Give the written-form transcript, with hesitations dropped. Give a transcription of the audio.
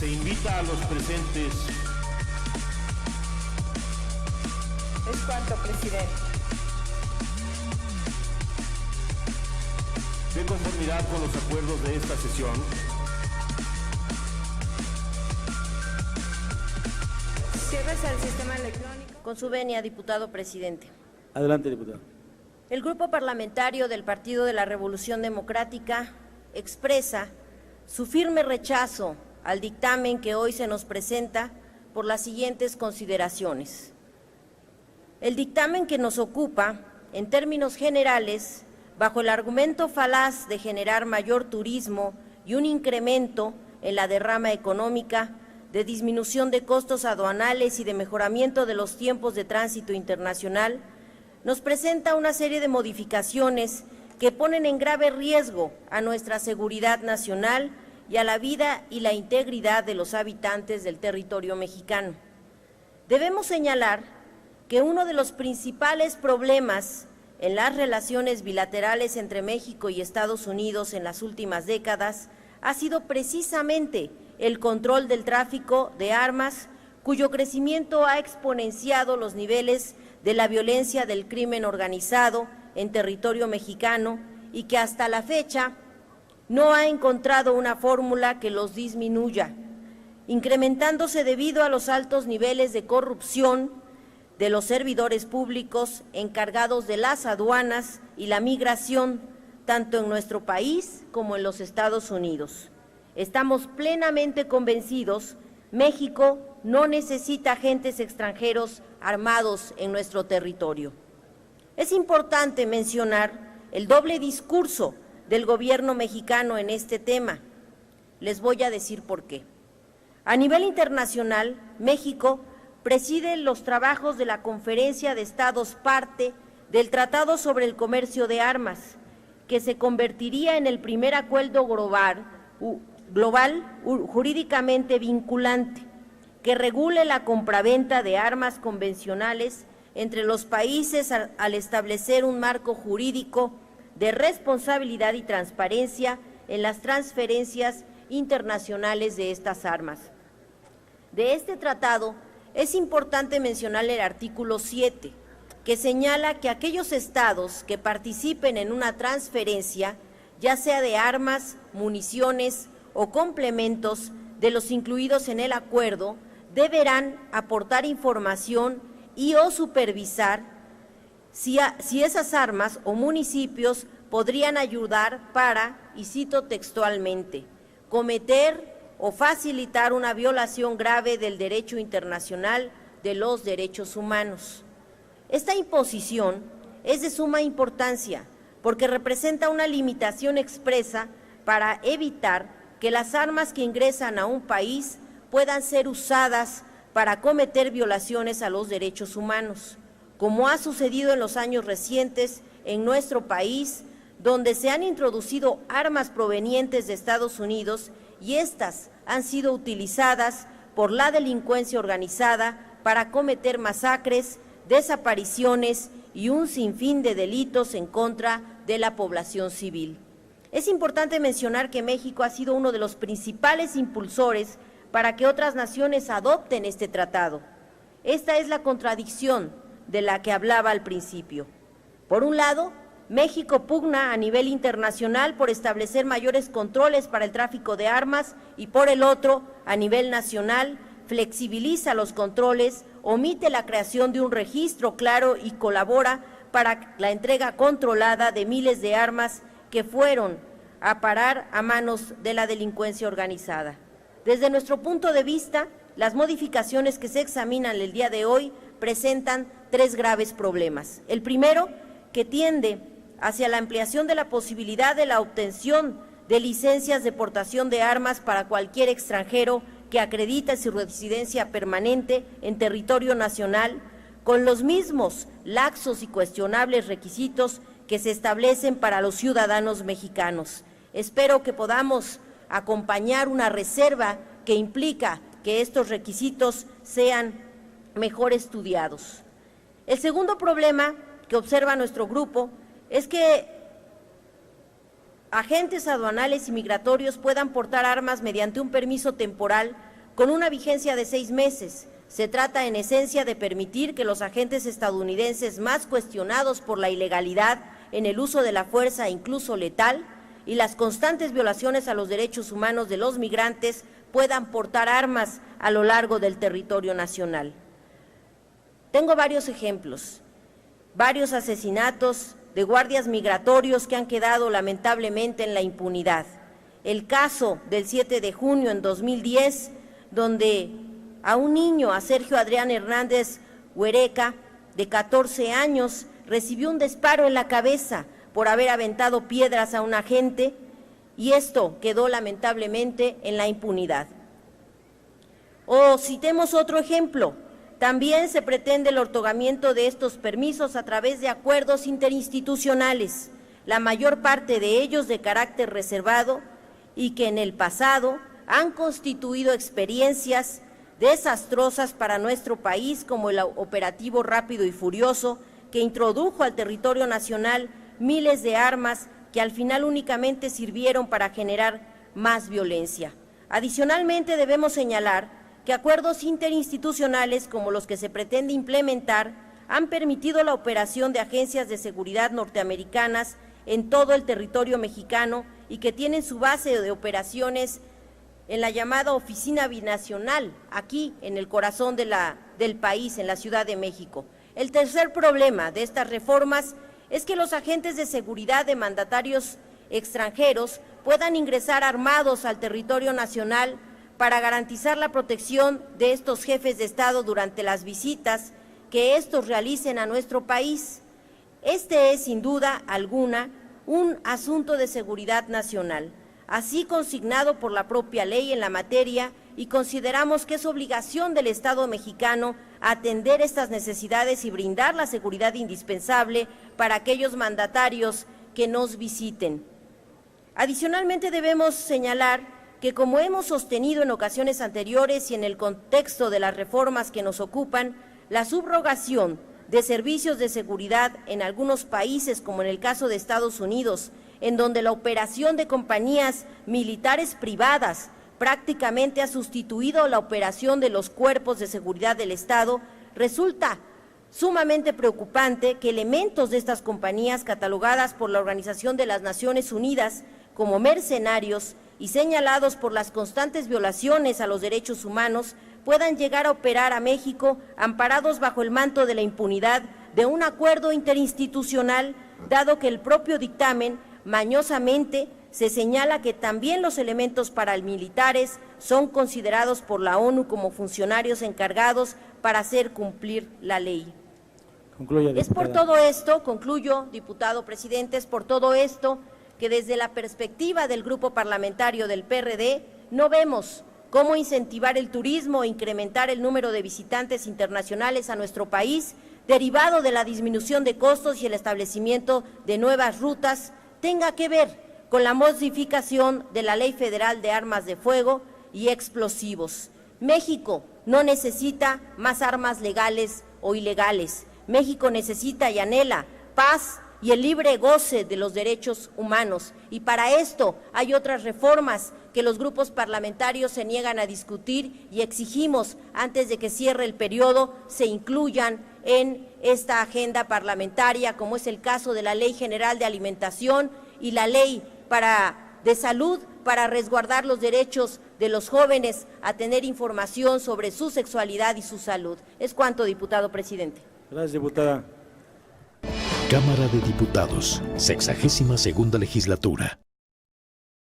Se invita a los presentes. Es cuanto, presidente. De conformidad con los acuerdos de esta sesión, Cierres al sistema electrónico. Con su venia, diputado presidente. Adelante, diputado. El Grupo Parlamentario del Partido de la Revolución Democrática expresa su firme rechazo al dictamen que hoy se nos presenta por las siguientes consideraciones. El dictamen que nos ocupa, en términos generales, bajo el argumento falaz de generar mayor turismo y un incremento en la derrama económica, de disminución de costos aduanales y de mejoramiento de los tiempos de tránsito internacional, nos presenta una serie de modificaciones que ponen en grave riesgo a nuestra seguridad nacional y a la vida y la integridad de los habitantes del territorio mexicano. Debemos señalar que uno de los principales problemas en las relaciones bilaterales entre México y Estados Unidos en las últimas décadas ha sido precisamente el control del tráfico de armas, cuyo crecimiento ha exponenciado los niveles de la violencia del crimen organizado en territorio mexicano y que hasta la fecha no ha encontrado una fórmula que los disminuya, incrementándose debido a los altos niveles de corrupción de los servidores públicos encargados de las aduanas y la migración, tanto en nuestro país como en los Estados Unidos. Estamos plenamente convencidos, México no necesita agentes extranjeros armados en nuestro territorio. Es importante mencionar el doble discurso del gobierno mexicano en este tema. Les voy a decir por qué. A nivel internacional, México preside los trabajos de la Conferencia de Estados parte del Tratado sobre el Comercio de Armas, que se convertiría en el primer acuerdo global jurídicamente vinculante, que regule la compraventa de armas convencionales entre los países al establecer un marco jurídico de responsabilidad y transparencia en las transferencias internacionales de estas armas. De este tratado es importante mencionar el artículo 7, que señala que aquellos estados que participen en una transferencia, ya sea de armas, municiones o complementos de los incluidos en el acuerdo, deberán aportar información y o supervisar si esas armas o municipios podrían ayudar para, y cito textualmente, cometer o facilitar una violación grave del derecho internacional de los derechos humanos. Esta imposición es de suma importancia porque representa una limitación expresa para evitar que las armas que ingresan a un país puedan ser usadas para cometer violaciones a los derechos humanos, como ha sucedido en los años recientes en nuestro país, donde se han introducido armas provenientes de Estados Unidos y estas han sido utilizadas por la delincuencia organizada para cometer masacres, desapariciones y un sinfín de delitos en contra de la población civil. Es importante mencionar que México ha sido uno de los principales impulsores para que otras naciones adopten este tratado. Esta es la contradicción de la que hablaba al principio. Por un lado, México pugna a nivel internacional por establecer mayores controles para el tráfico de armas y por el otro, a nivel nacional, flexibiliza los controles, omite la creación de un registro claro y colabora para la entrega controlada de miles de armas que fueron a parar a manos de la delincuencia organizada. Desde nuestro punto de vista, las modificaciones que se examinan el día de hoy presentan tres graves problemas. El primero, que tiende hacia la ampliación de la posibilidad de la obtención de licencias de portación de armas para cualquier extranjero que acredite su residencia permanente en territorio nacional, con los mismos laxos y cuestionables requisitos que se establecen para los ciudadanos mexicanos. Espero que podamos acompañar una reserva que implica que estos requisitos sean mejor estudiados. El segundo problema que observa nuestro grupo es que agentes aduanales y migratorios puedan portar armas mediante un permiso temporal con una vigencia de 6 meses. Se trata en esencia de permitir que los agentes estadounidenses más cuestionados por la ilegalidad en el uso de la fuerza, incluso letal, y las constantes violaciones a los derechos humanos de los migrantes puedan portar armas a lo largo del territorio nacional. Tengo varios ejemplos, varios asesinatos de guardias migratorios que han quedado lamentablemente en la impunidad. El caso del 7 de junio en 2010, donde a un niño, a Sergio Adrián Hernández Huereca, de 14 años, recibió un disparo en la cabeza por haber aventado piedras a un agente, y esto quedó lamentablemente en la impunidad. O citemos otro ejemplo, también se pretende el otorgamiento de estos permisos a través de acuerdos interinstitucionales, la mayor parte de ellos de carácter reservado y que en el pasado han constituido experiencias desastrosas para nuestro país, como el operativo Rápido y Furioso, que introdujo al territorio nacional miles de armas que al final únicamente sirvieron para generar más violencia. Adicionalmente, debemos señalar que acuerdos interinstitucionales como los que se pretende implementar han permitido la operación de agencias de seguridad norteamericanas en todo el territorio mexicano y que tienen su base de operaciones en la llamada Oficina Binacional, aquí en el corazón del país, en la Ciudad de México. El tercer problema de estas reformas es que los agentes de seguridad de mandatarios extranjeros puedan ingresar armados al territorio nacional para garantizar la protección de estos jefes de Estado durante las visitas que estos realicen a nuestro país. Este es, sin duda alguna, un asunto de seguridad nacional, así consignado por la propia ley en la materia, y consideramos que es obligación del Estado mexicano atender estas necesidades y brindar la seguridad indispensable para aquellos mandatarios que nos visiten. Adicionalmente, debemos señalar que, como hemos sostenido en ocasiones anteriores y en el contexto de las reformas que nos ocupan, la subrogación de servicios de seguridad en algunos países, como en el caso de Estados Unidos, en donde la operación de compañías militares privadas prácticamente ha sustituido la operación de los cuerpos de seguridad del Estado, resulta sumamente preocupante que elementos de estas compañías, catalogadas por la Organización de las Naciones Unidas como mercenarios y señalados por las constantes violaciones a los derechos humanos, puedan llegar a operar a México amparados bajo el manto de la impunidad de un acuerdo interinstitucional, dado que el propio dictamen mañosamente se señala que también los elementos paramilitares son considerados por la ONU como funcionarios encargados para hacer cumplir la ley. Concluya, Es por todo esto, concluyo, diputado presidente, es por todo esto que desde la perspectiva del Grupo Parlamentario del PRD no vemos cómo incentivar el turismo e incrementar el número de visitantes internacionales a nuestro país, derivado de la disminución de costos y el establecimiento de nuevas rutas, tenga que ver con la modificación de la Ley Federal de Armas de Fuego y Explosivos. México no necesita más armas legales o ilegales. México necesita y anhela paz y el libre goce de los derechos humanos. Y para esto hay otras reformas que los grupos parlamentarios se niegan a discutir y exigimos, antes de que cierre el periodo, se incluyan en esta agenda parlamentaria, como es el caso de la Ley General de Alimentación y la Ley de Salud, para resguardar los derechos de los jóvenes a tener información sobre su sexualidad y su salud. Es cuanto, diputado presidente. Gracias, diputada. Cámara de Diputados, 62ª legislatura.